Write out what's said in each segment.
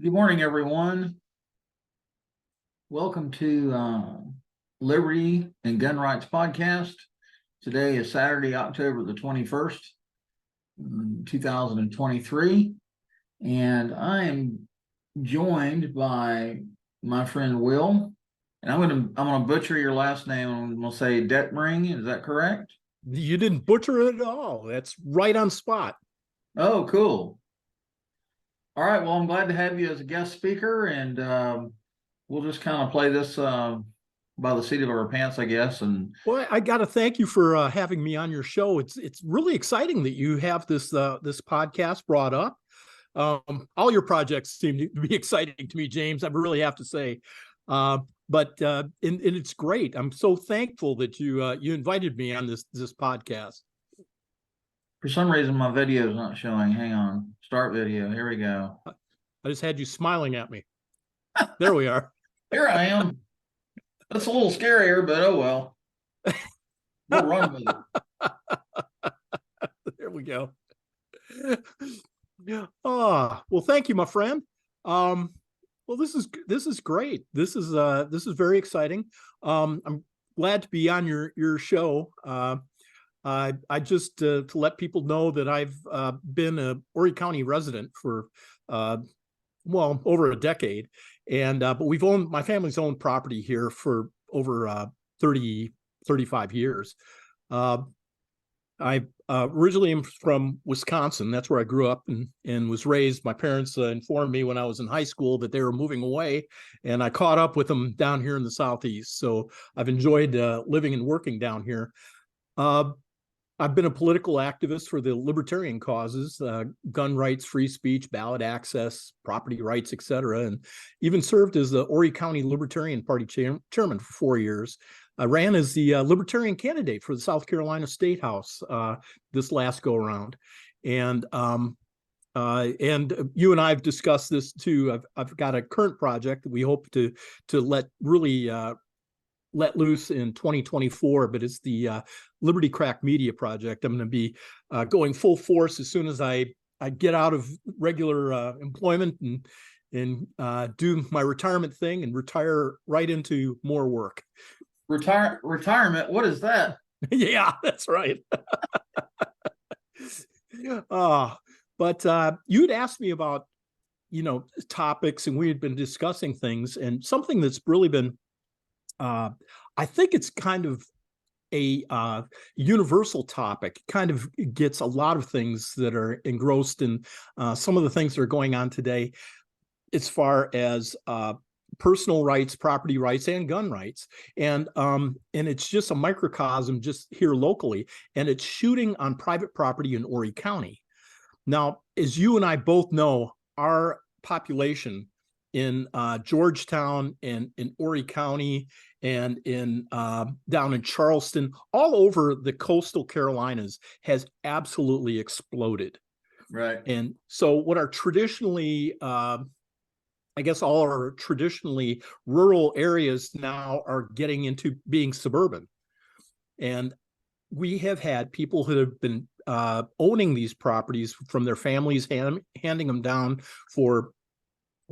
Good morning, everyone. Welcome to Liberty and Gun Rights Podcast. Today is Saturday, October the 21st, 2023. And I am joined by my friend Will. And I'm gonna butcher your last name. I'm gonna say DettMering. Is that correct? You didn't butcher it at all. That's right on spot. Oh, cool. All right. Well, I'm glad to have you as a guest speaker, and we'll just kind of play this by the seat of our pants, I guess. And well, I got to thank you for having me on your show. It's really exciting that you have this podcast brought up. All your projects seem to be exciting to me, James. I really have to say, but it's great. I'm so thankful that you invited me on this podcast. For some reason, my video is not showing. Hang on. Start video. Here we go. I just had you smiling at me. There we are. Here I am. That's a little scarier, but oh well. We'll run with it. There we go. Oh, well, thank you, my friend. Well, this is great. This is very exciting. I'm glad to be on your show. I just to let people know that I've been a Horry County resident for over a decade, and but my family's owned property here for over 35 years. I originally am from Wisconsin. That's where I grew up and was raised. My parents informed me when I was in high school that they were moving away, and I caught up with them down here in the Southeast. So I've enjoyed living and working down here. I've been a political activist for the libertarian causes, gun rights, free speech, ballot access, property rights, etc., and even served as the Horry County Libertarian Party chairman for 4 years. I ran as the libertarian candidate for the South Carolina State House this last go around, and you and I have discussed this too. I've got a current project that we hope to let loose in 2024, but it's the Liberty Crack Media Project. I'm going to be going full force as soon as I get out of regular employment and do my retirement thing and retire right into more work. Retirement? What is that? Yeah, that's right. But you'd asked me about, topics, and we had been discussing things, and something that's really been I think it's kind of a universal topic. It kind of gets a lot of things that are engrossed in some of the things that are going on today as far as personal rights, property rights, and gun rights. And it's just a microcosm just here locally, and it's shooting on private property in Horry County. Now, as you and I both know, our population in Georgetown and in Horry County and in down in Charleston, all over the coastal Carolinas, has absolutely exploded. Right. And so what are traditionally, I guess all our traditionally rural areas now are getting into being suburban. And we have had people who have been owning these properties from their families, handing them down for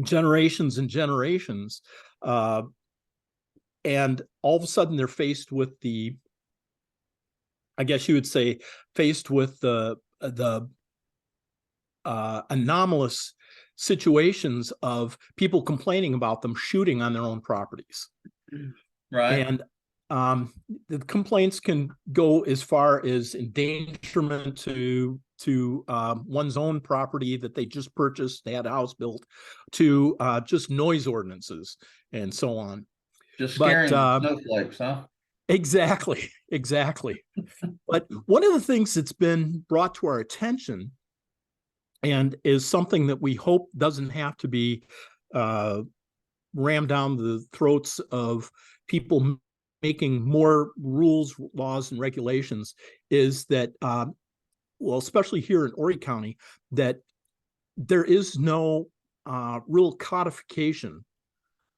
generations and generations, and all of a sudden they're faced with the anomalous situations of people complaining about them shooting on their own properties. Right. And the complaints can go as far as endangerment to one's own property that they just purchased, they had a house built, to just noise ordinances and so on. Just scaring snowflakes, huh? Exactly. But one of the things that's been brought to our attention, and is something that we hope doesn't have to be rammed down the throats of people making more rules, laws, and regulations, is that especially here in Horry County, that there is no real codification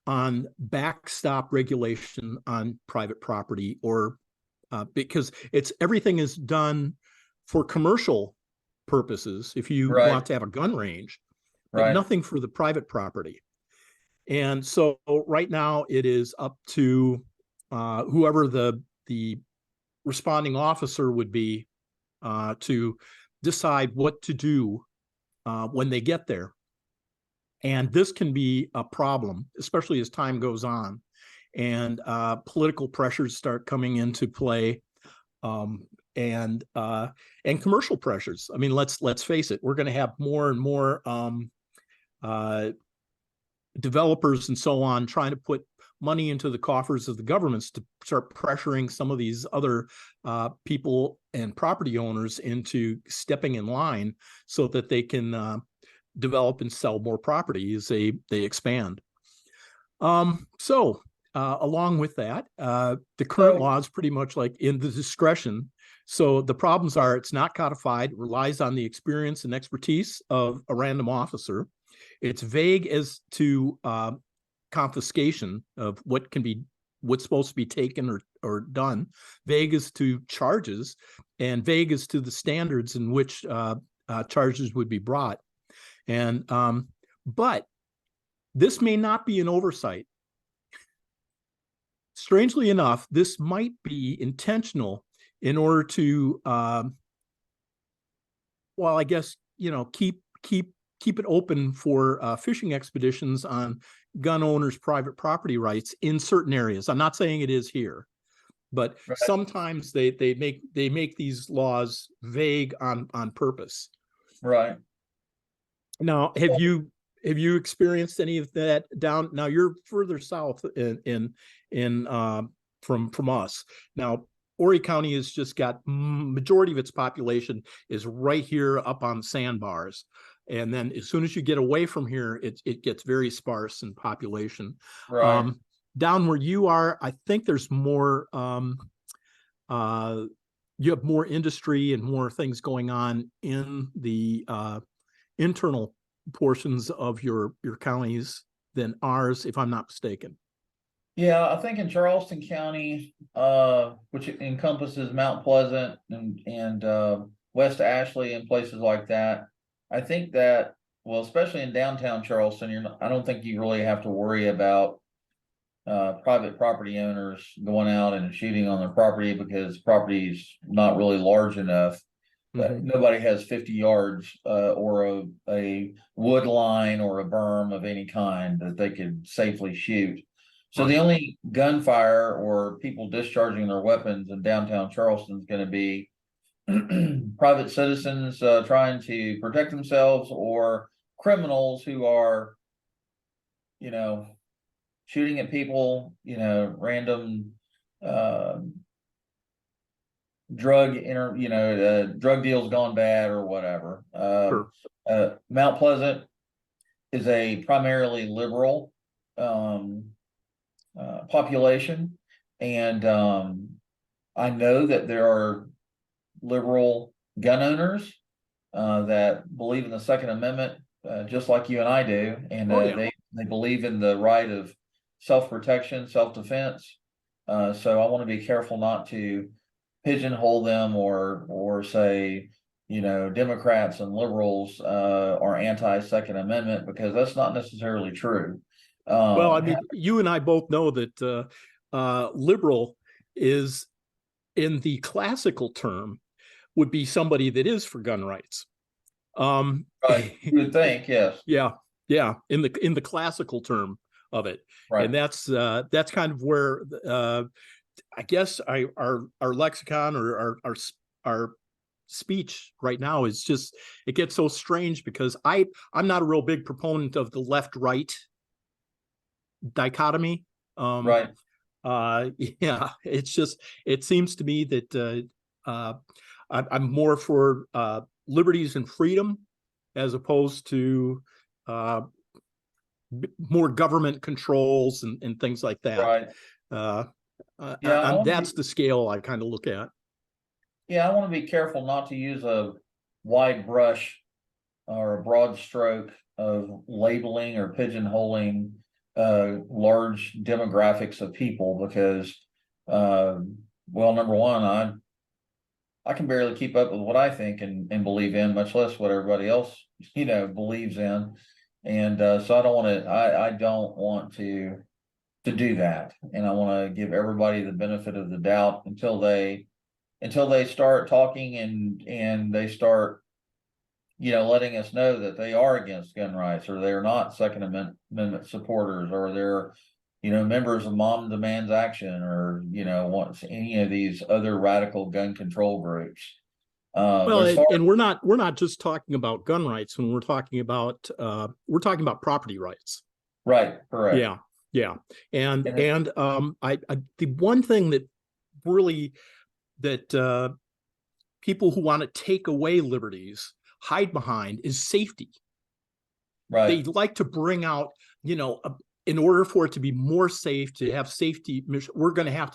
on backstop regulation on private property, or because everything is done for commercial purposes. If you want to have a gun range, but Right. nothing for the private property. And so right now it is up to whoever the responding officer would be to decide what to do when they get there. And this can be a problem, especially as time goes on and political pressures start coming into play, and commercial pressures. I mean, let's face it, we're going to have more and more developers and so on trying to put money into the coffers of the governments to start pressuring some of these other people and property owners into stepping in line so that they can develop and sell more property as they expand. Along with that, the current law is pretty much like in the discretion. So the problems are it's not codified, it relies on the experience and expertise of a random officer. It's vague as to confiscation of what's supposed to be taken or done, vague as to charges, and vague as to the standards in which charges would be brought. And but this may not be an oversight. Strangely enough, this might be intentional in order to, well, I guess, keep it open for fishing expeditions on gun owners' private property rights in certain areas. I'm not saying it is here, but sometimes they make these laws vague on purpose. Right. Now, have you experienced any of that down? Now you're further south from us. Now, Horry County has just got majority of its population is right here up on sandbars. And then as soon as you get away from here, it gets very sparse in population. Right. Down where you are, I think there's more, you have more industry and more things going on in the internal portions of your counties than ours, if I'm not mistaken. Yeah, I think in Charleston County, which encompasses Mount Pleasant and West Ashley and places like that, I think that, well, especially in downtown Charleston, I don't think you really have to worry about private property owners going out and shooting on their property because property's not really large enough. Nobody has 50 yards or a wood line or a berm of any kind that they could safely shoot. So the only gunfire or people discharging their weapons in downtown Charleston is going to be private citizens trying to protect themselves or criminals who are, shooting at people, random drug deals gone bad or whatever. Mount Pleasant is a primarily liberal population, and I know that there are liberal gun owners that believe in the Second Amendment just like you and I do, and they believe in the right of self-protection, self-defense. So I want to be careful not to pigeonhole them or say, Democrats and liberals are anti-Second Amendment, because that's not necessarily true. Well, I mean, you and I both know that liberal is, in the classical term, would be somebody that is for gun rights. Right. You would think, yes. Yeah. In the classical term of it, right. And that's kind of where I guess our lexicon or our speech right now is just, it gets so strange because I'm not a real big proponent of the left-right dichotomy. Right. Yeah, it's just, it seems to me that I'm more for liberties and freedom as opposed to more government controls and things like that. Right. That's the scale I kind of look at. Yeah, I want to be careful not to use a wide brush or a broad stroke of labeling or pigeonholing large demographics of people, because well, number one, I can barely keep up with what I think and believe in, much less what everybody else believes in. And so I don't want to do that. And I want to give everybody the benefit of the doubt until they start talking and they start, letting us know that they are against gun rights, or they're not Second Amendment supporters, or they're, members of Mom Demands Action, or, wants any of these other radical gun control groups. Well, and we're not just talking about gun rights when we're talking about property rights. Right. Correct. Yeah. And I the one thing that really that people who want to take away liberties hide behind is safety. Right. They like to bring out, in order for it to be more safe, to have safety, we're going to have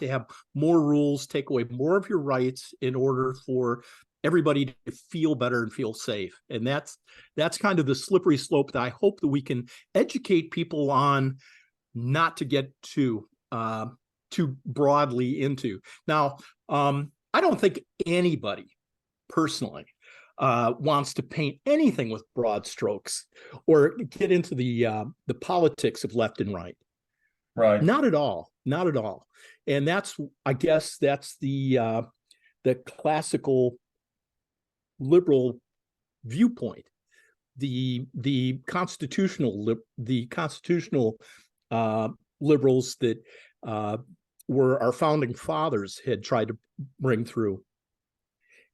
more rules, take away more of your rights in order for everybody to feel better and feel safe. And that's kind of the slippery slope that I hope that we can educate people on, not to get too broadly into. Now, I don't think anybody personally wants to paint anything with broad strokes or get into the politics of left and right. Right. Not at all. And I guess that's the classical liberal viewpoint. The constitutional liberals that were our founding fathers had tried to bring through.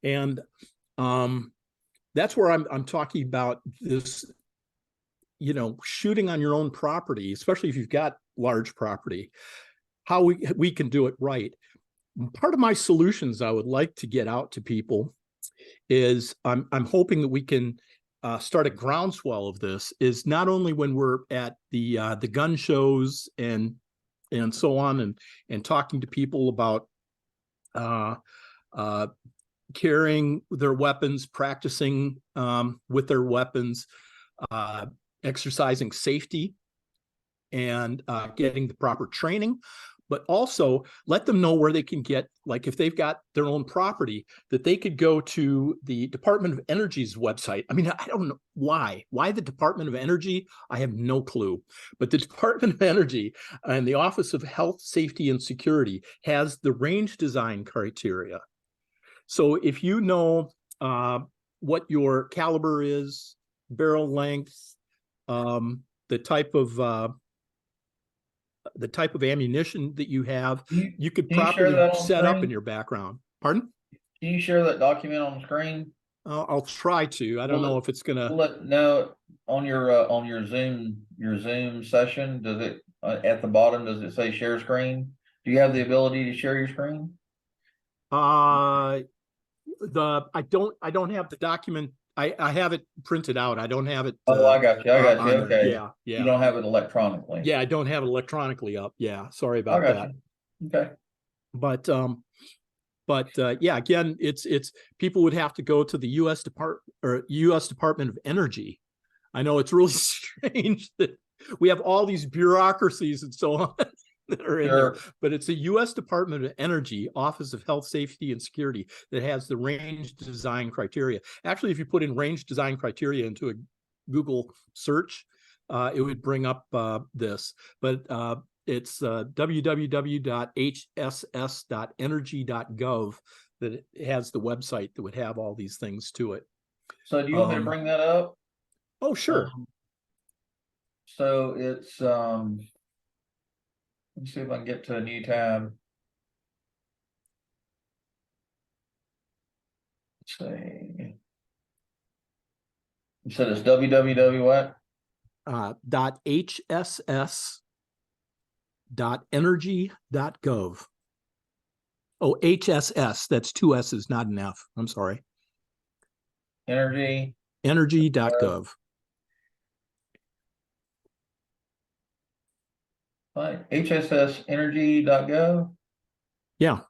And that's where I'm talking about this, shooting on your own property, especially if you've got large property, how we can do it right. Part of my solutions I would like to get out to people is I'm hoping that we can start a groundswell of this, is not only when we're at the gun shows and so on, and talking to people about carrying their weapons, practicing with their weapons, exercising safety, and getting the proper training, but also let them know where they can get, like if they've got their own property, that they could go to the Department of Energy's website. I mean, I don't know why the Department of Energy, I have no clue, but the Department of Energy and the Office of Health, Safety, and Security has the range design criteria. So if you know what your caliber is, barrel length, the type of ammunition that you have, you could properly set up in your background. Pardon? Can you share that document on the screen? I'll try to. I don't know if it's gonna. No, on your Zoom session, does it at the bottom, does it say share screen? Do you have the ability to share your screen? I don't have the document. I have it printed out. I don't have it. I got you. Okay. Yeah. You don't have it electronically. Yeah, I don't have it electronically up. Yeah, sorry about that. You. Okay. But yeah, again, it's people would have to go to the U.S. Department of Energy. I know it's really strange that we have all these bureaucracies and so on that are in there, but it's the U.S. Department of Energy, Office of Health, Safety, and Security that has the range design criteria. Actually, if you put in range design criteria into a Google search, it would bring up this, but it's www.hss.energy.gov that has the website that would have all these things to it. So do you want me to bring that up? Oh, sure. So it's let me see if I can get to a new tab. Let's see. You said it's www what? .hss.energy.gov. Oh, HSS. That's two S's, not an F. I'm sorry. Energy.gov. Right. HSSenergy.gov. Yeah.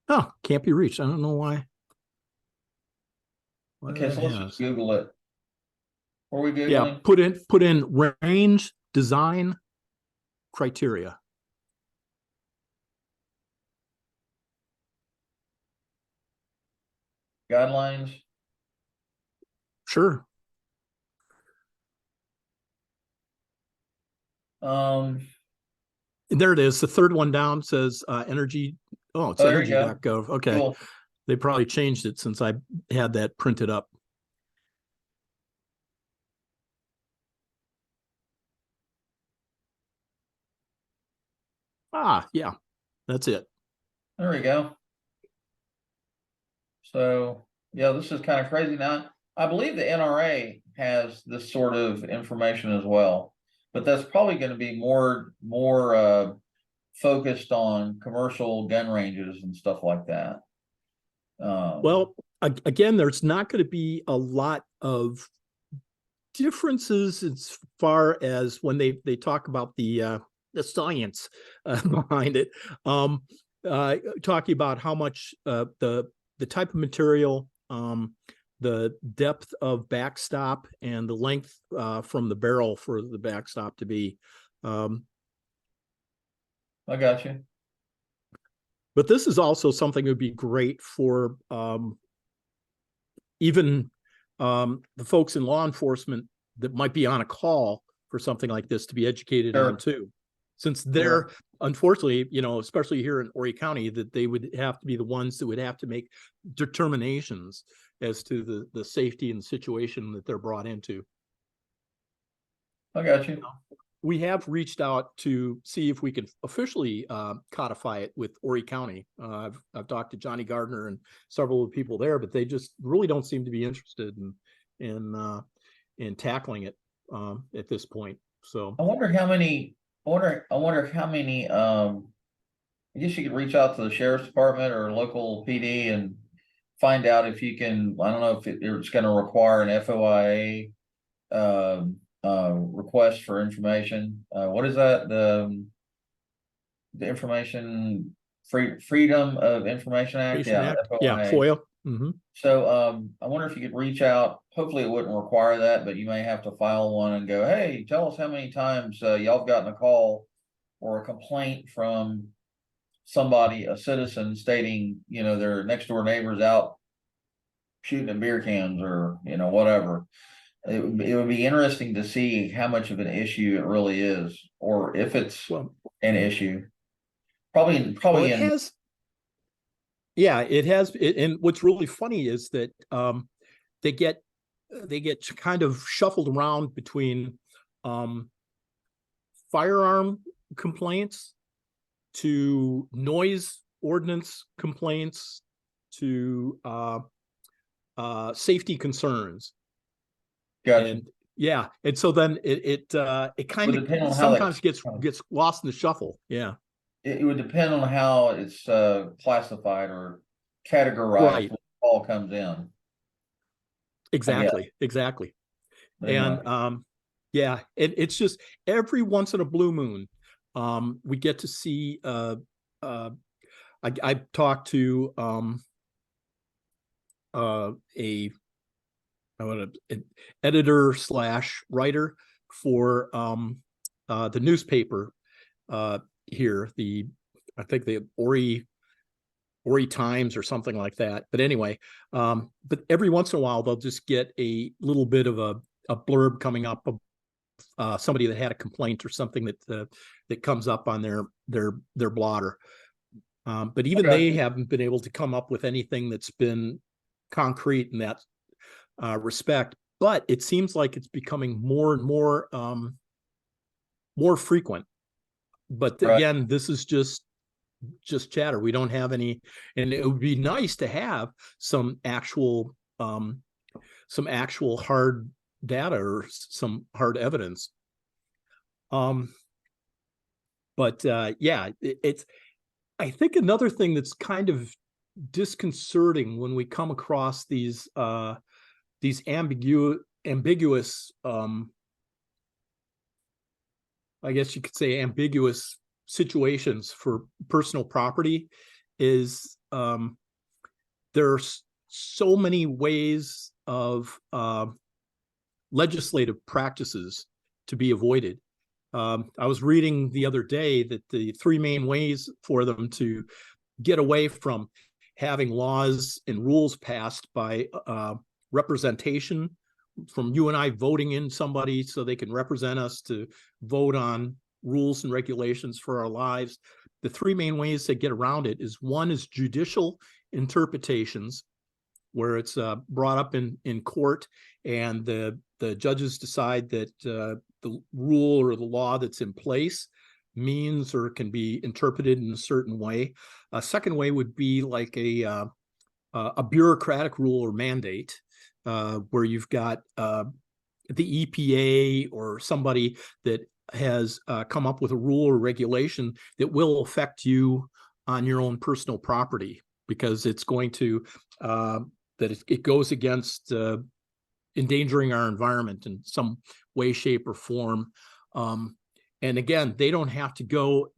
Oh, can't be reached. I don't know why. Okay, so let's just Google it. What are we Googling? Yeah, put in range design criteria. guidelines? Sure. There it is. The third one down says energy. Oh, it's there you go. energy.gov. Okay. Cool. They probably changed it since I had that printed up. Ah, yeah, that's it. There we go. So yeah, this is kind of crazy. Now, I believe the NRA has this sort of information as well, but that's probably going to be more focused on commercial gun ranges and stuff like that. Well, again, there's not going to be a lot of differences as far as when they talk about the science behind it. Talking about how much the type of material, the depth of backstop, and the length from the barrel for the backstop to be. I got you. But this is also something that would be great for even the folks in law enforcement that might be on a call for something like this to be educated on too. Since they're, unfortunately, especially here in Horry County, that they would have to be the ones that would have to make determinations as to the safety and the situation that they're brought into. I got you. We have reached out to see if we can officially codify it with Horry County. I've talked to Johnny Gardner and several of the people there, but they just really don't seem to be interested in tackling it at this point. So I wonder how many. I wonder how many. I guess you could reach out to the sheriff's department or local PD and find out if you can. I don't know if it's going to require an FOIA request for information. What is that? The Information Freedom of Information Act. Yeah, FOIA. Yeah, FOIA. Mm-hmm. So I wonder if you could reach out. Hopefully it wouldn't require that, but you may have to file one and go, hey, tell us how many times y'all have gotten a call or a complaint from somebody, a citizen, stating, their next door neighbors out shooting at beer cans or, whatever. It would be interesting to see how much of an issue it really is, or if it's an issue. Probably it has. Yeah, it has. And what's really funny is that they get kind of shuffled around between firearm complaints to noise ordinance complaints to safety concerns. Gotcha. And yeah, and so then it kind of sometimes gets lost in the shuffle. Yeah. It would depend on how it's classified or categorized when the call comes in. Exactly. Anyway. And yeah, it's just every once in a blue moon, we get to see. I talked to an editor / writer for the newspaper here, I think the Horry Times or something like that. But anyway, but every once in a while they'll just get a little bit of a blurb coming up of somebody that had a complaint or something that comes up on their blotter. But even they haven't been able to come up with anything that's been concrete in that respect. But it seems like it's becoming more and more frequent. But again, this is just chatter. We don't have any, and it would be nice to have some actual hard data or some hard evidence. But yeah, it's. I think another thing that's kind of disconcerting when we come across these ambiguous. I guess you could say ambiguous situations for personal property is there's so many ways of legislative practices to be avoided. I was reading the other day that the three main ways for them to get away from having laws and rules passed by representation from you and I voting in somebody so they can represent us to vote on rules and regulations for our lives. The three main ways to get around it is, one is judicial interpretations, where it's brought up in court, and the judges decide that the rule or the law that's in place means or can be interpreted in a certain way. A second way would be like a bureaucratic rule or mandate, where you've got the EPA or somebody that has come up with a rule or regulation that will affect you on your own personal property, because it's going to it goes against endangering our environment in some way, shape, or form. And again, they don't have to go,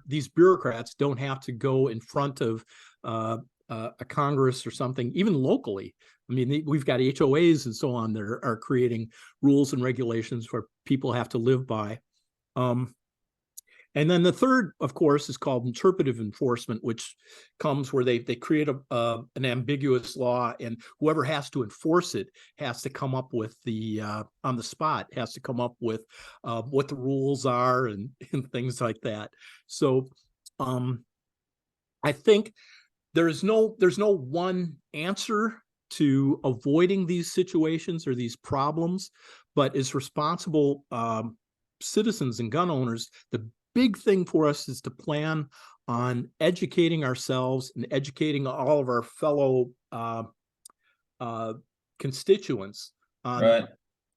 these bureaucrats don't have to go in front of a Congress or something, even locally. I mean, we've got HOAs and so on that are creating rules and regulations where people have to live by. And then the third, of course, is called interpretive enforcement, which comes where they create an ambiguous law, and whoever has to enforce it has to come up with on the spot, has to come up with what the rules are and things like that. So I think there's no one answer to avoiding these situations or these problems, but as responsible citizens and gun owners, the big thing for us is to plan on educating ourselves and educating all of our fellow constituents on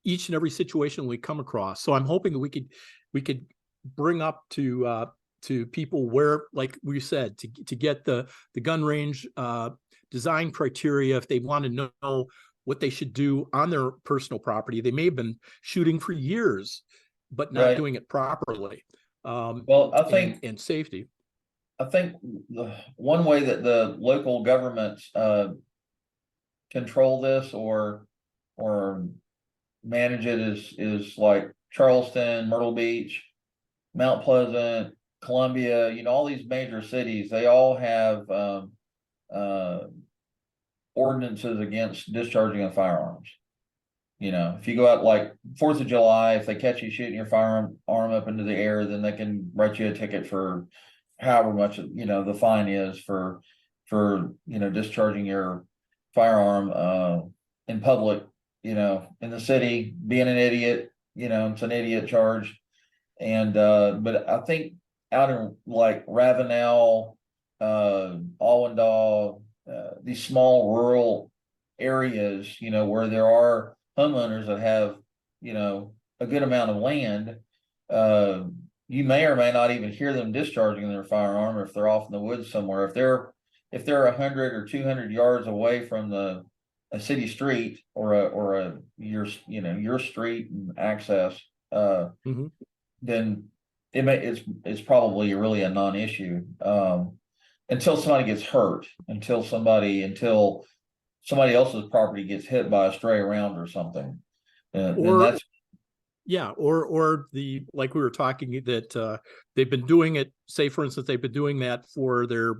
each and every situation we come across. So I'm hoping that we could bring up to people where, like we said, to get the gun range design criteria if they want to know what they should do on their personal property. They may have been shooting for years, but not doing it properly. Well, I think and safety. I think the one way that the local governments control this or manage it is like Charleston, Myrtle Beach, Mount Pleasant, Columbia. You know, all these major cities, they all have ordinances against discharging of firearms. You know, if you go out like 4th of July, if they catch you shooting your firearm up into the air, then they can write you a ticket for however much, you know, the fine is for, you know, discharging your firearm in public, you know, in the city, being an idiot, you know, it's an idiot charge. And but I think out in like Ravenel, Allendale, these small rural areas, you know, where there are homeowners that have, you know, a good amount of land, you may or may not even hear them discharging their firearm, or if they're off in the woods somewhere. If they're 100 or 200 yards away from a city street or your street and access, then it's probably really a non-issue until somebody gets hurt, until somebody else's property gets hit by a stray round or something. Or that's or the, like we were talking, that they've been doing it, say for instance, they've been doing that for their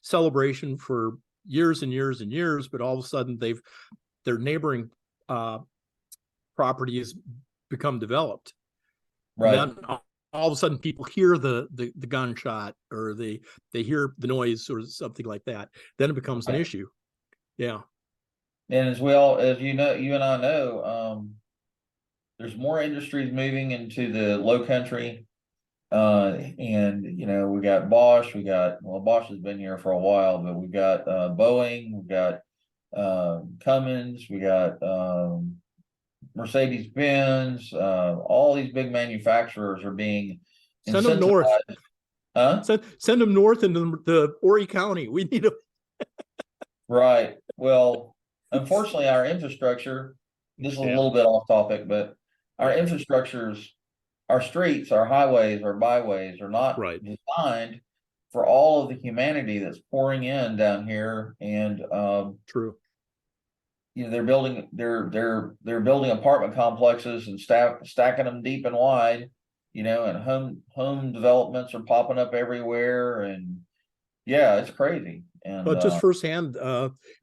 celebration for years and years and years, but all of a sudden their neighboring property has become developed. Right. Then all of a sudden people hear the gunshot, or they hear the noise or something like that. Then it becomes an issue. Yeah. And as you know, you and I know, there's more industries moving into the low country. And you know, we got Bosch, Bosch has been here for a while, but we've got Boeing, we've got Cummins, we got Mercedes-Benz, all these big manufacturers are being send them north. Huh? Send them north into the Horry County. We need them. Right. Well, unfortunately, our infrastructure, this is a little bit off topic, but our infrastructures, our streets, our highways, our byways are not designed for all of the humanity that's pouring in down here. And true. You know, they're building apartment complexes and stacking them deep and wide, you know, and home developments are popping up everywhere. And yeah, it's crazy. And But just firsthand,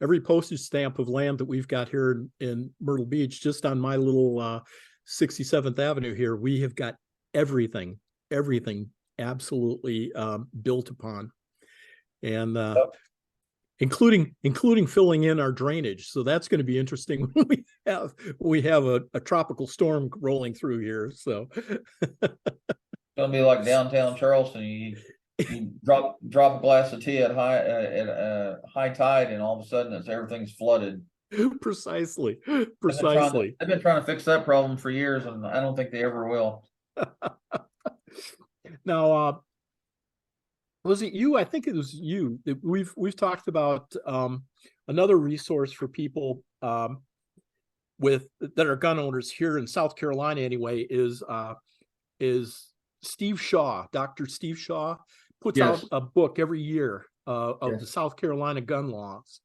every postage stamp of land that we've got here in Myrtle Beach, just on my little 67th Avenue here, we have got everything absolutely built upon, and including filling in our drainage. So that's going to be interesting when we have a tropical storm rolling through here. So it's gonna be like downtown Charleston. You drop a glass of tea at high tide, and all of a sudden everything's flooded. precisely. They've been trying to fix that problem for years, and I don't think they ever will. Now, was it you? I think it was you. We've talked about another resource for people that are gun owners here in South Carolina. Anyway, is Steve Shaw. Dr. Steve Shaw puts out a book every year of the South Carolina gun laws.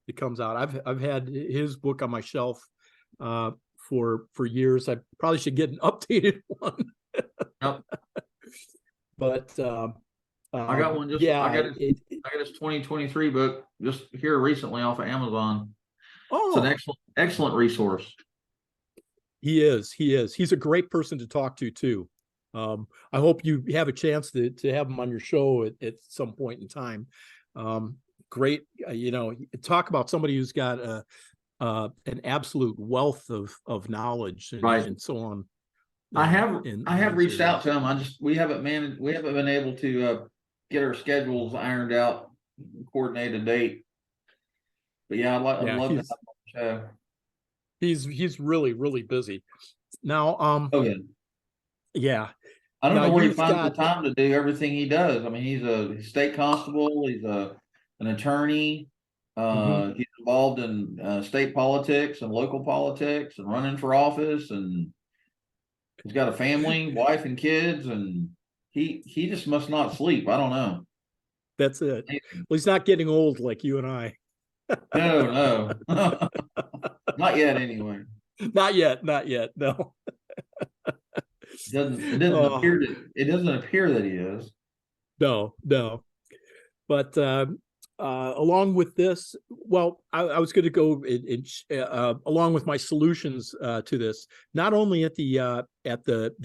It comes out. I've had his book on my shelf for years. I probably should get an updated one. Yep. But I got one. I got his 2023 book just here recently off of Amazon. Oh, it's an excellent resource. He is. He's a great person to talk to too. I hope you have a chance to have him on your show at some point in time. Great, talk about somebody who's got an absolute wealth of knowledge and so on. I have reached out to him. We haven't been able to get our schedules ironed out, coordinate a date. But yeah, I'd love to have him on the show. He's really busy now. Yeah. I don't know where he finds the time to do everything he does. I mean, he's a state constable. He's an attorney. He's involved in state politics and local politics and running for office, and he's got a family, wife and kids, and he just must not sleep. I don't know. That's it. Well, he's not getting old like you and I. No. Not yet anyway. Not yet. No. It doesn't appear that he is. No. But along with this, well, I was going to go along with my solutions to this, not only at the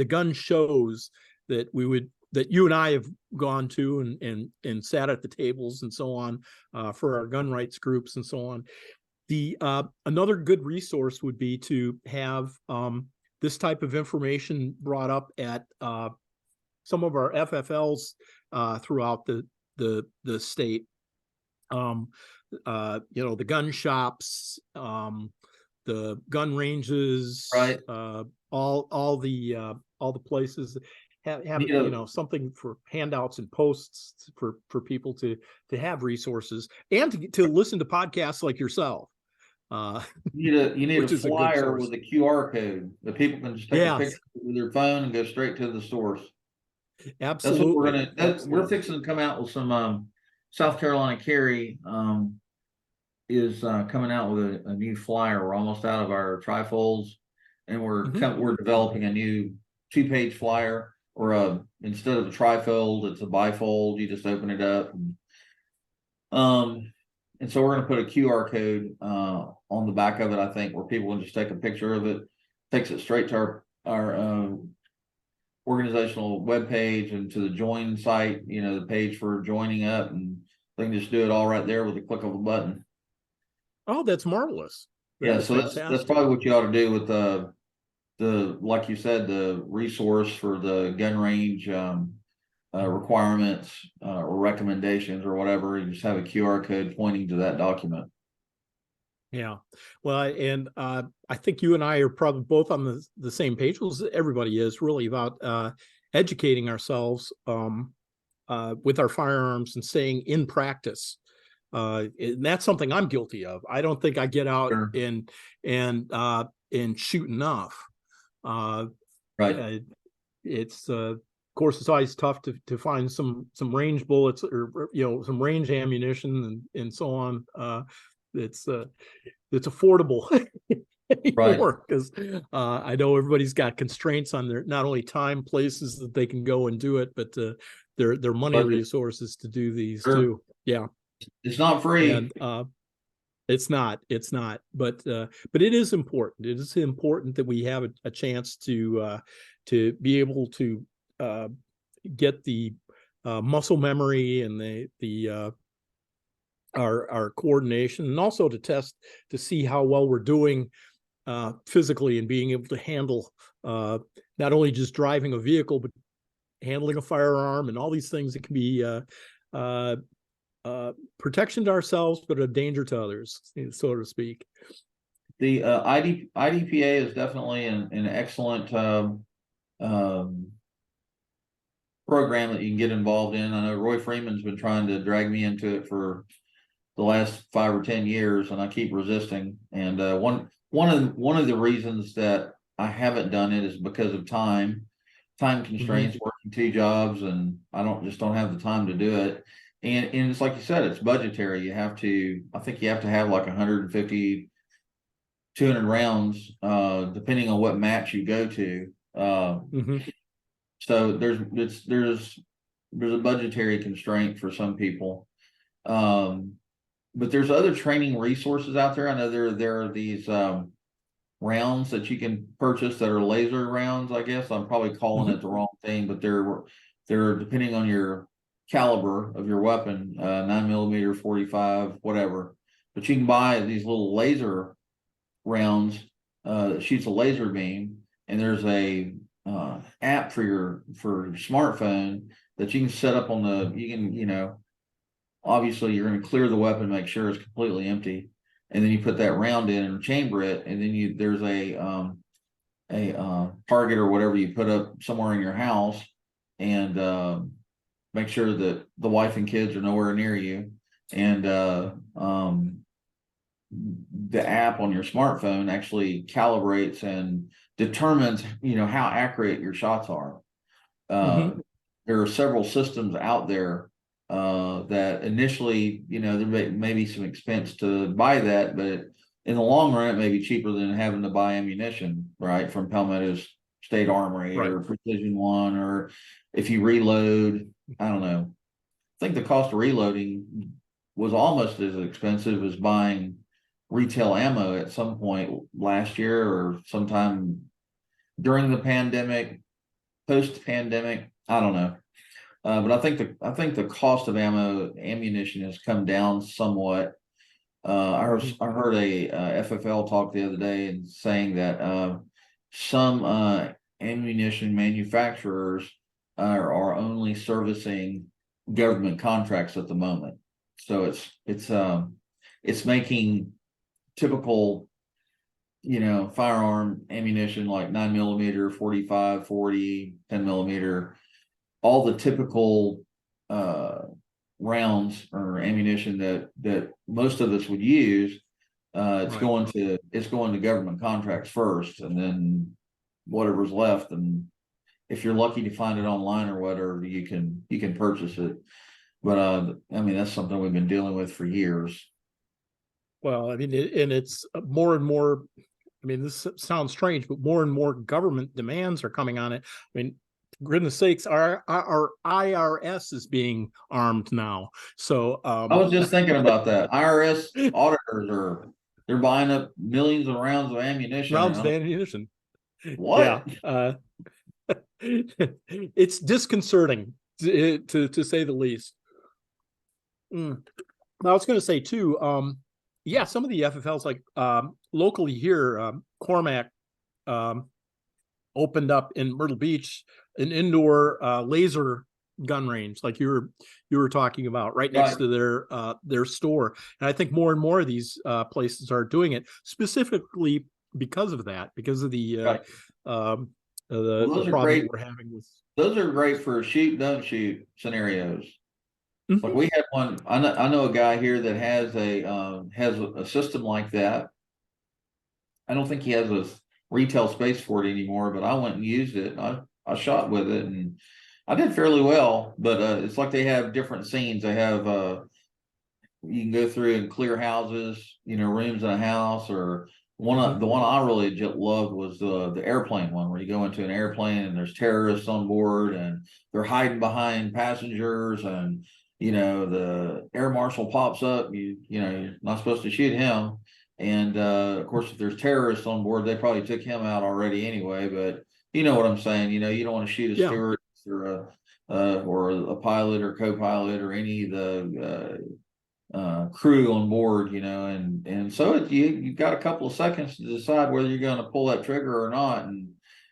gun shows that you and I have gone to and sat at the tables and so on for our gun rights groups and so on. Another good resource would be to have this type of information brought up at some of our FFLs throughout the state. The gun shops, the gun ranges, right? All the places have something for handouts and posts for people to have resources and to listen to podcasts like yourself. You need a flyer with a QR code that people can just take a picture with their phone and go straight to the source. Absolutely. That's what we're fixing to come out with some South Carolina Carry is coming out with a new flyer. We're almost out of our trifolds, and we're developing a new 2-page flyer, or instead of a trifold, it's a bifold. You just open it up, and so we're going to put a QR code on the back of it, I think, where people can just take a picture of it, takes it straight to our organizational webpage and to the join site, the page for joining up, and they can just do it all right there with the click of a button. Oh, that's marvelous. That's probably what you ought to do with the like you said, the resource for the gun range requirements or recommendations or whatever. You just have a QR code pointing to that document. Yeah. Well, and I think you and I are probably both on the same page. Well, everybody is really about educating ourselves with our firearms and staying in practice. And that's something I'm guilty of. I don't think I get out and shoot enough. Right. It's of course it's always tough to find some range bullets or some range ammunition and so on. It's affordable anymore, because I know everybody's got constraints on their not only time, places that they can go and do it, but their money resources to do these too. Yeah. It's not free. And it's not, but it is important. It is important that we have a chance to be able to get the muscle memory and the our coordination, and also to test to see how well we're doing physically and being able to handle not only just driving a vehicle, but handling a firearm and all these things that can be protection to ourselves, but a danger to others, so to speak. The IDPA is definitely an excellent program that you can get involved in. I know Roy Freeman's been trying to drag me into it for the last 5 or 10 years, and I keep resisting. And one of the reasons that I haven't done it is because of time constraints, working 2 jobs, and I don't have the time to do it. And it's like you said, it's budgetary. I think you have to have like 150, 200 rounds, depending on what match you go to. So there's a budgetary constraint for some people. But there's other training resources out there. I know there are these rounds that you can purchase that are laser rounds. I guess I'm probably calling it the wrong thing, but they're depending on your caliber of your weapon, 9mm, 45, whatever. But you can buy these little laser rounds that shoots a laser beam, and there's a app for your smartphone that you can set up on obviously you're going to clear the weapon, make sure it's completely empty, and then you put that round in and chamber it, and then there's a target or whatever you put up somewhere in your house, and make sure that the wife and kids are nowhere near you, and the app on your smartphone actually calibrates and determines how accurate your shots are. There are several systems out there that initially, there may be some expense to buy that, but in the long run, it may be cheaper than having to buy ammunition, right, from Palmetto's State Armory or Precision One, or if you reload, I don't know. I think the cost of reloading was almost as expensive as buying retail ammo at some point last year or sometime during the pandemic, post-pandemic. I don't know. But I think the cost of ammunition has come down somewhat. I heard a FFL talk the other day and saying that some ammunition manufacturers are only servicing government contracts at the moment. So it's making typical firearm ammunition like 9mm, 45, 40, 10mm, all the typical rounds or ammunition that most of us would use. It's going to government contracts first, and then whatever's left, and if you're lucky to find it online or whatever, you can purchase it. But that's something we've been dealing with for years. Well, and it's more and more. This sounds strange, but more and more government demands are coming on it. For goodness sakes, our IRS is being armed now. So I was just thinking about that. IRS auditors they're buying up millions of rounds of ammunition. What? Yeah, it's disconcerting to say the least. Now, I was going to say too. Some of the FFLs, like locally here, Cormac opened up in Myrtle Beach an indoor laser gun range, like you were talking about, right next to their store. And I think more and more of these places are doing it specifically because of that, because of the problem we're having with. Those are great for shoot, don't shoot scenarios. Like we had one. I know a guy here that has a system like that. I don't think he has a retail space for it anymore, but I went and used it. I shot with it and I did fairly well. But it's like they have different scenes. They have you can go through and clear houses, rooms in a house, or the one I really loved was the airplane one, where you go into an airplane and there's terrorists on board and they're hiding behind passengers, and the air marshal pops up, you're not supposed to shoot him. And of course, if there's terrorists on board, they probably took him out already anyway. But you know what I'm saying? You don't want to shoot a Yeah. steward or a pilot or co-pilot or any of the crew on board, and so you've got a couple of seconds to decide whether you're going to pull that trigger or not, and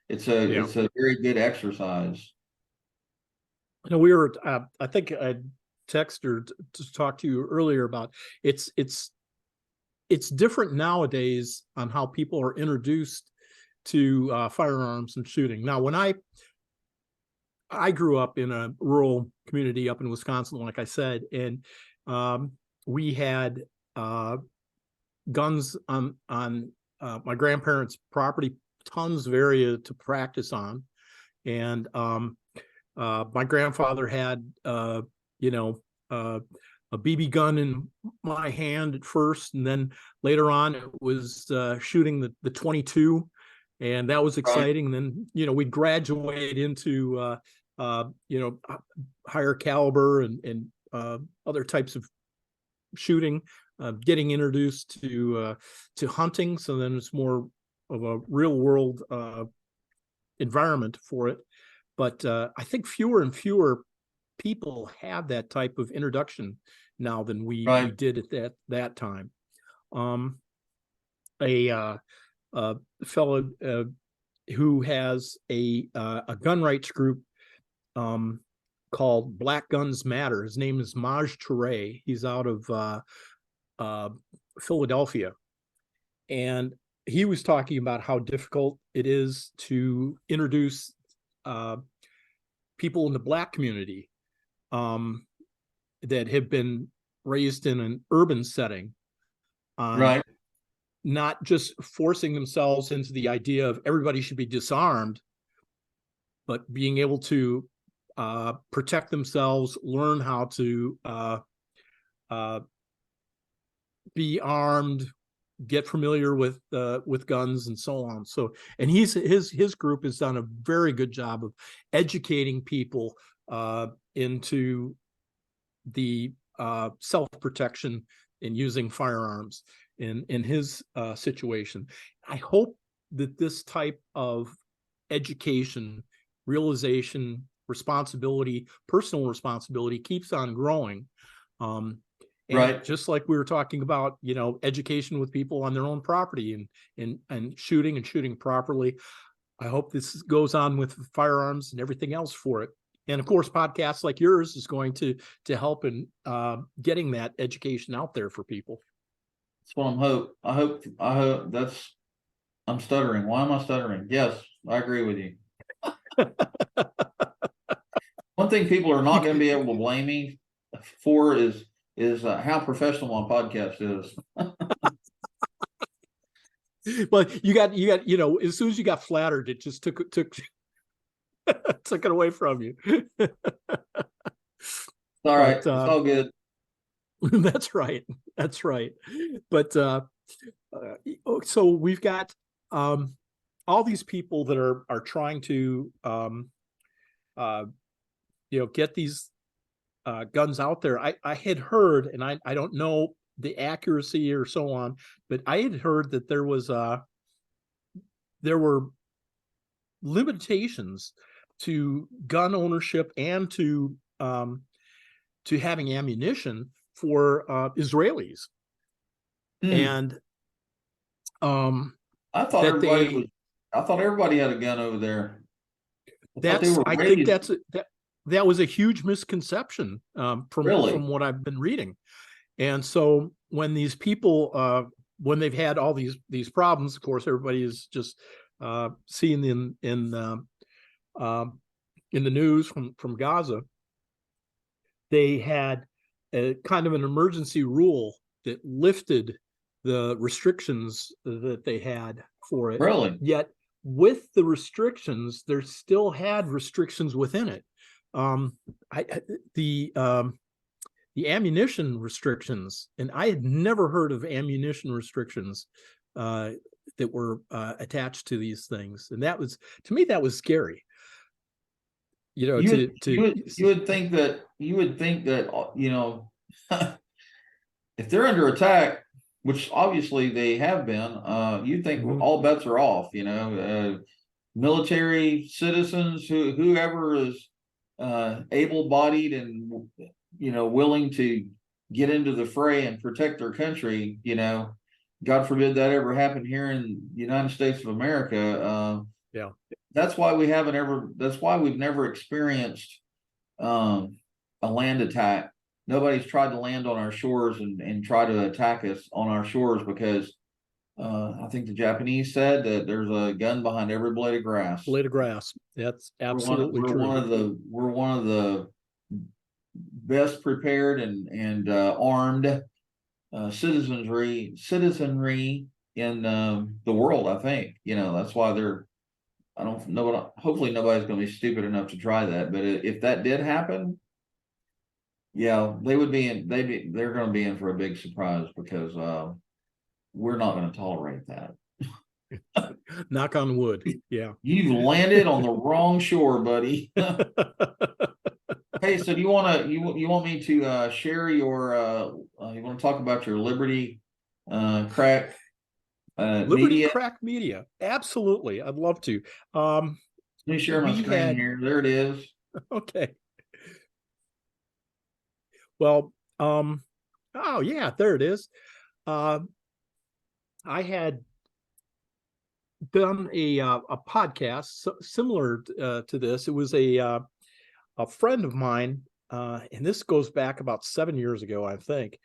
it's a very good exercise. We were, I think I texted her to talk to you earlier about it's different nowadays on how people are introduced to firearms and shooting. Now, when I grew up in a rural community up in Wisconsin, like I said, and we had guns on my grandparents' property, tons of area to practice on, and my grandfather had a BB gun in my hand at first, and then later on it was shooting the 22, and that was exciting. Right. And then we graduate into higher caliber and other types of shooting, getting introduced to hunting. So then it's more of a real world environment for it. But I think fewer and fewer people have that type of introduction now than we did at that time. A fellow who has a gun rights group called Black Guns Matter. His name is Maj Toure. He's out of Philadelphia, and he was talking about how difficult it is to introduce people in the Black community that have been raised in an urban setting, not just forcing themselves into the idea of everybody should be disarmed, but being able to protect themselves, learn how to be armed, get familiar with guns and so on. So, and his group has done a very good job of educating people into the self-protection in using firearms in his situation. I hope that this type of education, realization, responsibility, personal responsibility keeps on growing. And just like we were talking about, education with people on their own property and shooting properly. I hope this goes on with firearms and everything else for it. And of course, podcasts like yours is going to help in getting that education out there for people. That's what I hope I'm stuttering. Why am I stuttering? Yes, I agree with you. One thing people are not going to be able to blame me for is how professional my podcast is. But you got as soon as you got flattered, it just took took it away from you. All right, it's all good. That's right. But so we've got all these people that are trying to get these guns out there. I had heard, and I don't know the accuracy or so on, but I had heard that there were limitations to gun ownership and to having ammunition for Israelis. And I thought everybody had a gun over there. I think that was a huge misconception from what I've been reading. And so when these people, when they've had all these problems, of course, everybody is just seeing in the news from Gaza. They had a kind of an emergency rule that lifted the restrictions that they had for it. Really? Yet with the restrictions, there still had restrictions within it. The ammunition restrictions, and I had never heard of ammunition restrictions that were attached to these things, and that was, to me, that was scary. You would think that if they're under attack, which obviously they have been, you'd think all bets are off. Military, citizens, whoever is able-bodied and willing to get into the fray and protect their country. God forbid that ever happened here in the United States of America. Yeah. That's why we've never experienced a land attack. Nobody's tried to land on our shores and try to attack us on our shores because I think the Japanese said that there's a gun behind every blade of grass. Blade of grass. That's absolutely true. We're one of the best prepared and armed citizenry in the world. I think that's why I don't know. Hopefully, nobody's going to be stupid enough to try that. But if that did happen, yeah, they're going to be in for a big surprise because we're not going to tolerate that. Knock on wood. Yeah. You've landed on the wrong shore, buddy. Hey, so do you want me to share your you want to talk about your Liberty Crack Liberty Crack Media? Absolutely, I'd love to. Let me share my screen here. There it is. Okay. Well, oh yeah, there it is. I had done a podcast similar to this. It was a friend of mine, and this goes back about 7 years ago, I think.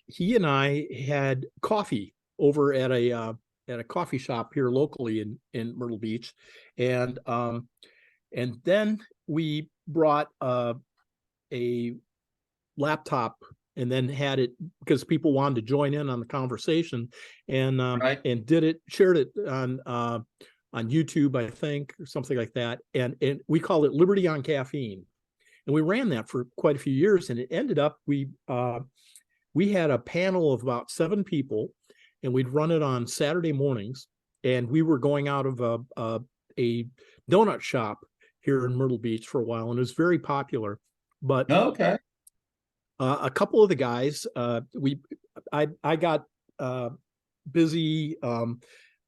He and I had coffee over at a coffee shop here locally in Myrtle Beach, and then we brought a laptop and then had it because people wanted to join in on the conversation, and shared it on YouTube, I think, or something like that, and we called it Liberty on Caffeine, and we ran that for quite a few years, and it ended up we had a panel of about 7 people, and we'd run it on Saturday mornings, and we were going out of a donut shop here in Myrtle Beach for a while, and it was very popular. But okay, a couple of the guys, I got busy.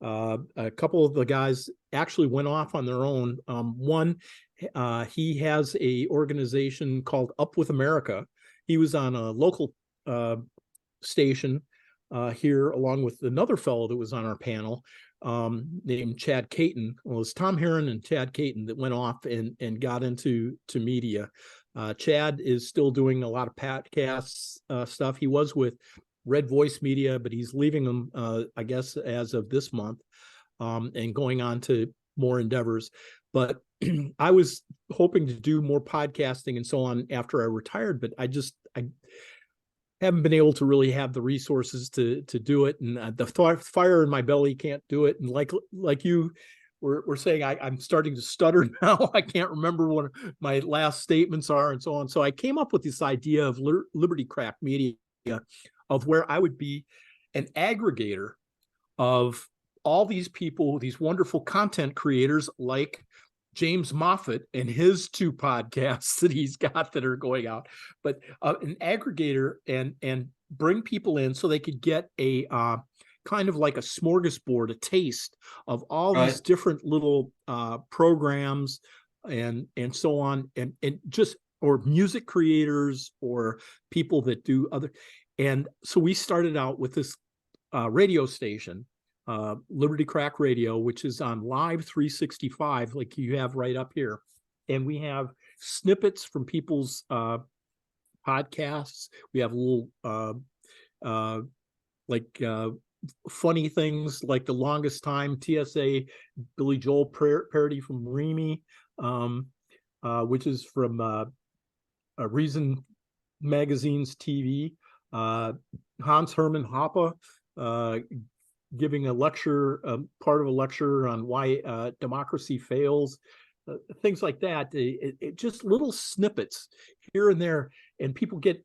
A couple of the guys actually went off on their own. One, he has a organization called Up With America. He was on a local station here, along with another fellow that was on our panel, named Chad Caton. Well, it was Tom Herron and Chad Caton that went off and got into media. Chad is still doing a lot of podcasts stuff. He was with Red Voice Media, but he's leaving them, I guess, as of this month, and going on to more endeavors. But I was hoping to do more podcasting and so on after I retired, but I haven't been able to really have the resources to do it, and the fire in my belly can't do it. And like you were saying, I'm starting to stutter now. I can't remember what my last statements are and so on. So I came up with this idea of Liberty Crack Media, of where I would be an aggregator of all these people, these wonderful content creators like James Moffat and his 2 podcasts that he's got that are going out, but an aggregator and bring people in so they could get a kind of like a smorgasbord, a taste of all these different little programs and so on, and just, or music creators or people that do other. And so we started out with this radio station, Liberty Crack Radio, which is on Live365, like you have right up here. And we have snippets from people's podcasts. We have little funny things, like the longest time TSA Billy Joel parody from Remy, which is from Reason Magazine's TV. Hans Hermann Hoppe giving a lecture, part of a lecture on why democracy fails, things like that. It just little snippets here and there, and people get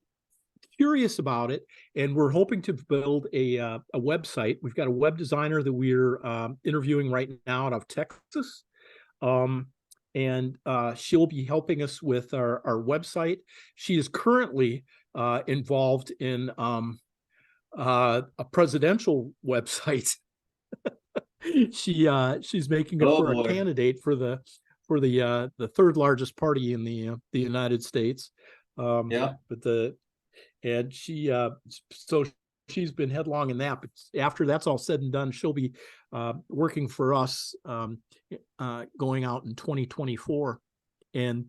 curious about it. And we're hoping to build a website. We've got a web designer that we're interviewing right now out of Texas. and she'll be helping us with our website. She is currently involved in a presidential website. She's making it Oh for a boy. candidate for the third largest party in the United States. Yeah. And so she's been headlong in that. But after that's all said and done, she'll be working for us going out in 2024. And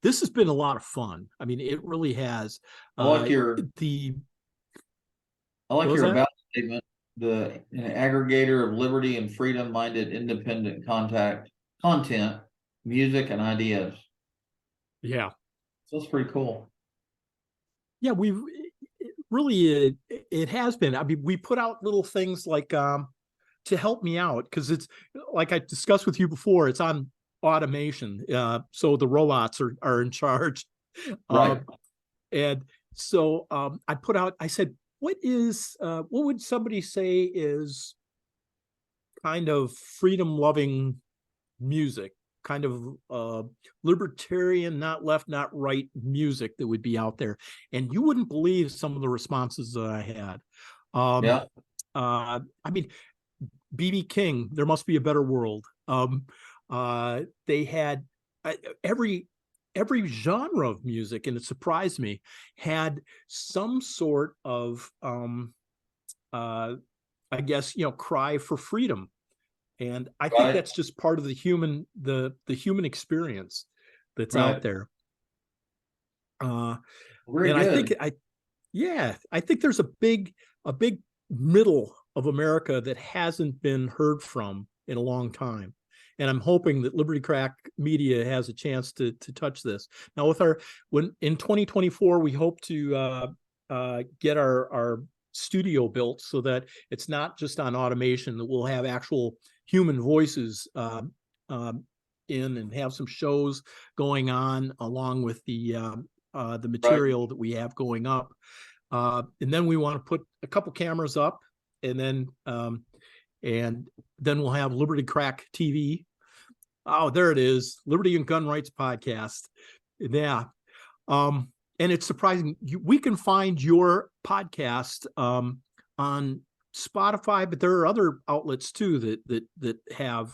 this has been a lot of fun. I mean, it really has. I like your about statement. An aggregator of liberty and freedom-minded, independent content, music, and ideas. Yeah. So that's pretty cool. Yeah, we've really it has been. I mean, we put out little things like to help me out, because it's like I discussed with you before, it's on automation. So the robots are in charge. Right. And so I said, what would somebody say is kind of freedom-loving music, kind of libertarian, not left, not right music that would be out there? And you wouldn't believe some of the responses that I had. Yeah. I mean, B.B. King, There Must Be a Better World. They had every genre of music, and it surprised me, had some sort of I guess, cry for freedom. And I think that's just part of the human experience that's out there. Very good. I think there's a big middle of America that hasn't been heard from in a long time. And I'm hoping that Liberty Crack Media has a chance to touch this. Now, when in 2024, we hope to get our studio built so that it's not just on automation, that we'll have actual human voices in, and have some shows going on along with the material that we have going up. And then we want to put a couple cameras up, and then we'll have Liberty Crack TV. Oh, there it is. Liberty and Gun Rights Podcast. Yeah. And it's surprising. We can find your podcast on Spotify, but there are other outlets too that have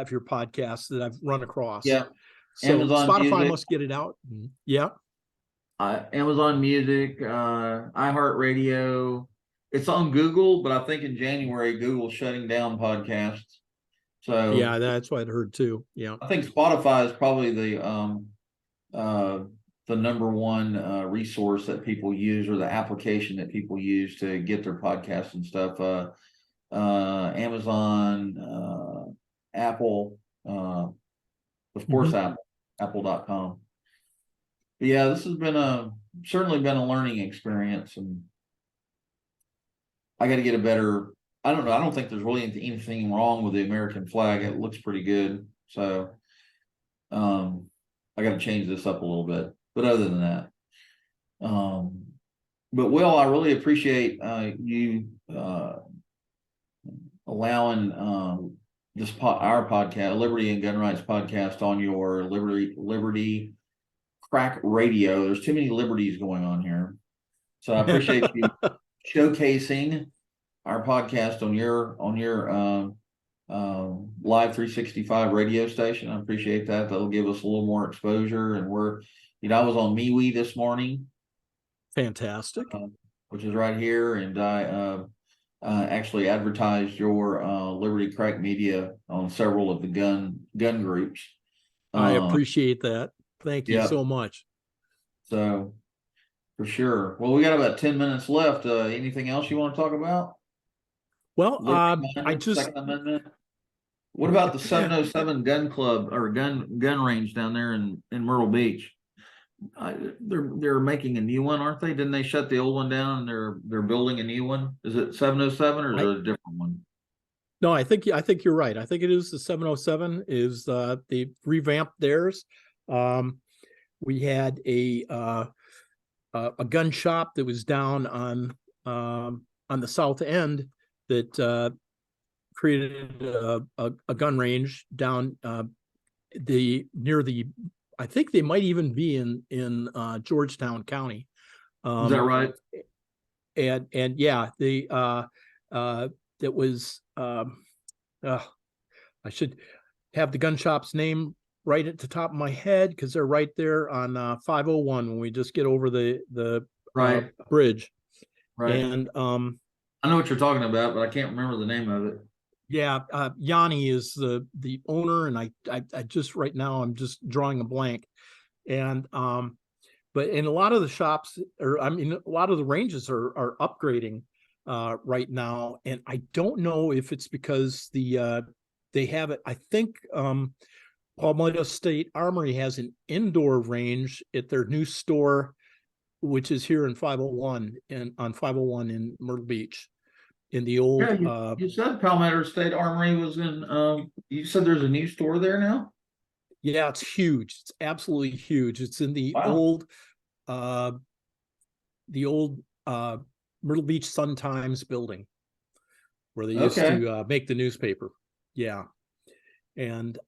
your podcast that I've run across. Yeah. So Amazon Spotify Music. must get it out. Yeah. Amazon Music, iHeartRadio. It's on Google, but I think in January Google's shutting down podcasts. So yeah, that's what I'd heard too. Yeah. I think Spotify is probably the number one resource that people use, or the application that people use to get their podcasts and stuff. Amazon, Apple, of course, Apple.com. But yeah, this has certainly been a learning experience, and I got to get a better. I don't know. I don't think there's really anything wrong with the American flag. It looks pretty good. So, I got to change this up a little bit. But other than that, but Will, I really appreciate you allowing our podcast, Liberty and Gun Rights Podcast, on your Liberty Crack Radio. There's too many liberties going on here, so I appreciate you showcasing our podcast on your Live365 radio station. I appreciate that. That'll give us a little more exposure. And I was on MeWe this morning. Fantastic. Which is right here. And I actually advertised your Liberty Crack Media on several of the gun groups. I appreciate that. Thank you so much. So, for sure. Well, we got about 10 minutes left. Anything else you want to talk about? Well, Second Amendment. What about the 707 gun club or gun range down there in Myrtle Beach? They're making a new one, aren't they? Didn't they shut the old one down, and they're building a new one? Is it 707 or is it a different one? No, I think you're right. I think it is the 707. Is they revamped theirs. We had a gun shop that was down on the south end that created a gun range down near the. I think they might even be in Georgetown County. Is that right? And yeah, that was I should have the gun shop's name right at the top of my head, because they're right there on 501 when we just get over the Right. bridge. Right. And I know what you're talking about, but I can't remember the name of it. yeah, Yanni is the owner, and I just right now I'm just drawing a blank. And but in a lot of the shops, or I mean, a lot of the ranges are upgrading right now, and I don't know if it's because they have it. I think Palmetto State Armory has an indoor range at their new store, which is here in 501 and on 501 in Myrtle Beach, in the old. Yeah, you said Palmetto State Armory was in. You said there's a new store there now. Yeah, it's huge. It's absolutely huge. It's in the old Myrtle Beach Sun Times building where they used to make the newspaper. Yeah. And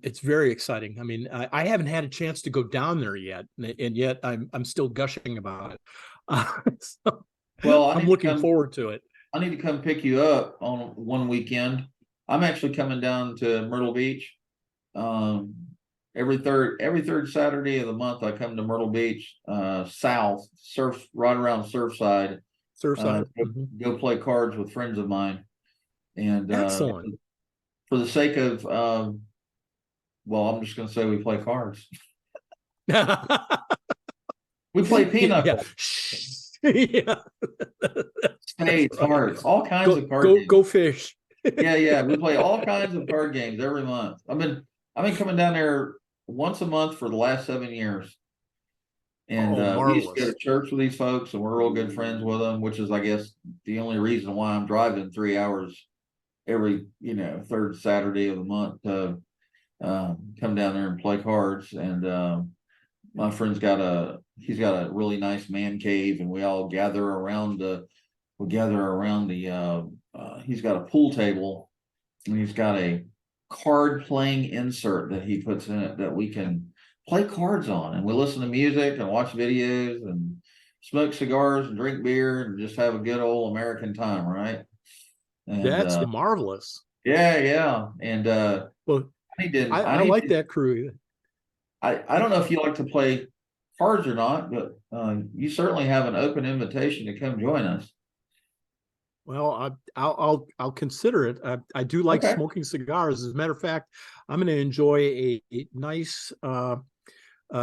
it's very exciting. I mean, I haven't had a chance to go down there yet, and yet I'm still gushing about it. So, well, I'm looking forward to it. I need to come pick you up on one weekend. I'm actually coming down to Myrtle Beach. Every third Saturday of the month, I come to Myrtle Beach, south, surf right around Surfside. Go play cards with friends of mine. And excellent. For the sake of, well, I'm just going to say we play cards. We play pinochle. Yeah. Spades, hearts, all kinds of card games. Go fish. Yeah. We play all kinds of card games every month. I've been coming down there once a month for the last 7 years. And we used to go to church with these folks, and we're real good friends with them, which is, I guess, the only reason why I'm driving 3 hours every, third Saturday of the month to come down there and play cards. And my friend's he's got a really nice man cave, and we all gather around he's got a pool table, and he's got a card playing insert that he puts in it that we can play cards on, and we listen to music and watch videos and smoke cigars and drink beer and just have a good old American time, right? And that's marvelous. Yeah. And well, I like that crew. I don't know if you like to play cards or not, but you certainly have an open invitation to come join us. Well, I'll consider it. I do like smoking cigars. As a matter of fact, I'm going to enjoy a nice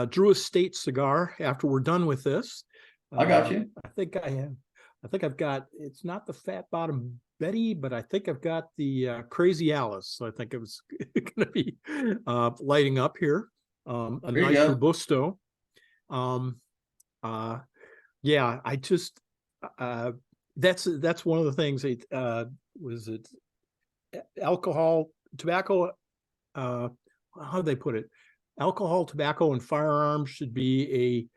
Drew Estate cigar after we're done with this. I got you. I think I've got. It's not the Fat Bottom Betty, but I think I've got the Crazy Alice. So I think it was going to be lighting up here. A nice Robusto. Yeah, I just that's one of the things. Was it alcohol, tobacco? How do they put it? Alcohol, tobacco, and firearms should be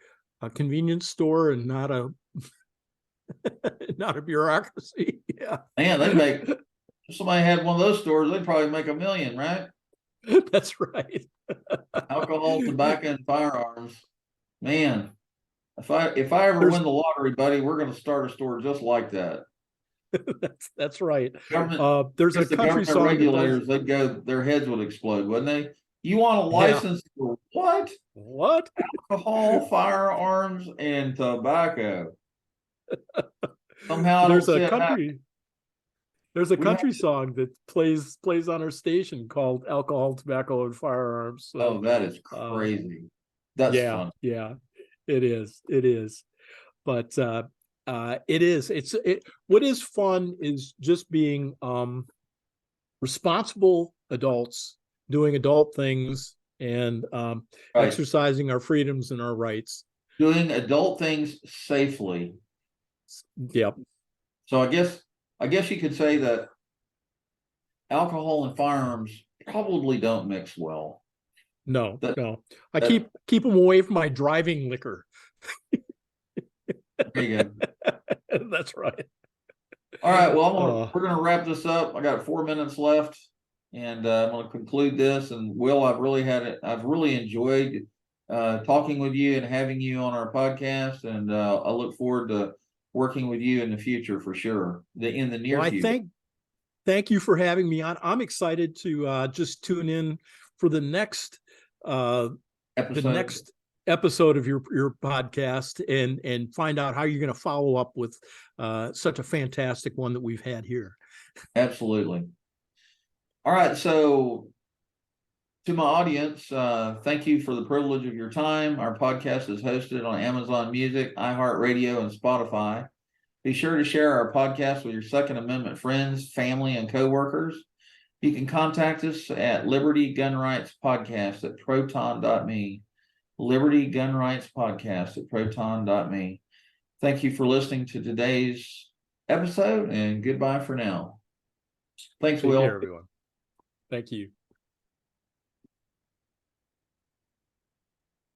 a convenience store and not a not a bureaucracy. Yeah, man, if somebody had one of those stores, they'd probably make $1 million, right? That's right. Alcohol, tobacco, and firearms. Man, if I ever win the lottery, buddy, we're going to start a store just like that. That's right. There's a country song. Regulators, their heads would explode, wouldn't they? You want a license for what? What? Alcohol, firearms, and tobacco. Somehow there's a country song that plays on our station called "Alcohol, Tobacco, and Firearms." So, that is crazy. That's fun. Yeah, it is. But it is. What is fun is just being responsible adults doing adult things and exercising our freedoms and our rights. Doing adult things safely. Yep. So I guess you could say that alcohol and firearms probably don't mix well. No. I keep them away from my driving liquor. There you go. That's right. All right. Well, we're gonna wrap this up. I got 4 minutes left, and I'm gonna conclude this. And Will, I've really enjoyed talking with you and having you on our podcast, and I look forward to working with you in the future for sure. In the near future. Thank you for having me on. I'm excited to just tune in for the next episode of your podcast and find out how you're going to follow up with such a fantastic one that we've had here. Absolutely. All right. So to my audience, thank you for the privilege of your time. Our podcast is hosted on Amazon Music, iHeartRadio, and Spotify. Be sure to share our podcast with your Second Amendment friends, family, and coworkers. You can contact us at Liberty Gun Rights Podcast at proton.me. Liberty Gun Rights Podcast at proton.me. Thank you for listening to today's episode, and goodbye for now. Thanks, Will. Take care, everyone. Thank you.